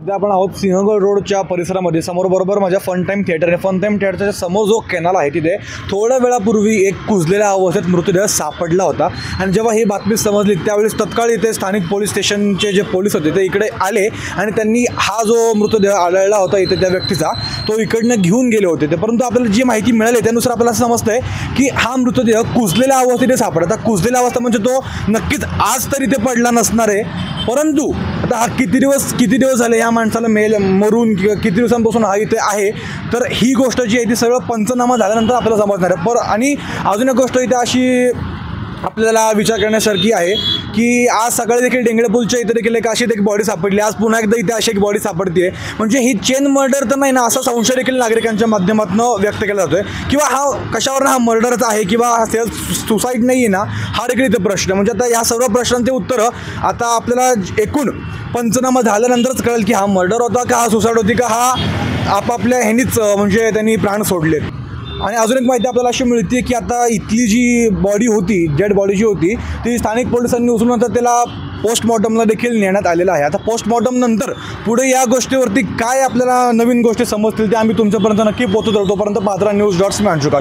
सध्या आपण आहोत सिंहगड रोडच्या परिसरामध्ये. समोर बरोबर माझ्या फन टाईम थिएटर आहे. फन टाईम थिएटरच्या समोर जो कॅनल आहे तिथे थोड्या वेळापूर्वी एक कुजलेल्या अवस्थेत मृतदेह सापडला होता. आणि जेव्हा ही बातमी समजली त्यावेळेस तत्काळ इथे स्थानिक पोलीस स्टेशनचे जे पोलीस होते ते इकडे आले आणि त्यांनी हा जो मृतदेह आढळला होता इथे त्या व्यक्तीचा तो इकडनं घेऊन गेले होते. परंतु आपल्याला जी माहिती मिळाली त्यानुसार आपल्याला असं समजतंय की हा मृतदेह कुजलेल्या अवस्थेत सापडला. कुजलेला अवस्था म्हणजे तो नक्कीच आज तरी ते पडला नसणार आहे. परंतु आता हा किती दिवस झाले या माणसाला मरून किती दिवसांपासून हा इथे आहे, तर ही गोष्ट जी आहे ती सगळं पंचनामा झाल्यानंतर आपल्याला समजणार आहे. आणि अजून एक गोष्ट इथे अशी आपल्याला विचार करण्यासारखी आहे की आज सकाळी देखील डेंगळेपूलच्या इथे देखील एक अशी एक बॉडी सापडली. आज पुन्हा एकदा इथे अशी एक बॉडी सापडते. म्हणजे ही चेन मर्डर तर नाही ना असा संशय देखील नागरिकांच्या माध्यमातून व्यक्त केला जातोय. किंवा हा कशावर हा मर्डरच आहे किंवा हा सुसाईड नाही आहे ना, हा देखील इथे प्रश्न. म्हणजे आता या सर्व प्रश्नांचे उत्तरं आता आपल्याला एकूण पंचनामा झाल्यानंतरच कळेल की हा मर्डर होता का, हा सुसाईड होती का, हा आपापल्या ह्यांनीच म्हणजे त्यांनी प्राण सोडलेत. आणि अजून एक माहिती आपल्याला अशी मिळते की आता इथली जी बॉडी होती, डेड बॉडी जी होती ती स्थानिक पोलिसांनी उचलून नंतर त्याला पोस्टमॉर्टमला देखील नेण्यात आलेलं आहे. आता पोस्टमॉर्टम नंतर पुढे या गोष्टीवरती काय आपल्याला नवीन गोष्टी समजतील ते आम्ही तुमच्यापर्यंत नक्की पोहोचवतो. तोपर्यंत पात्रा न्यूज.मी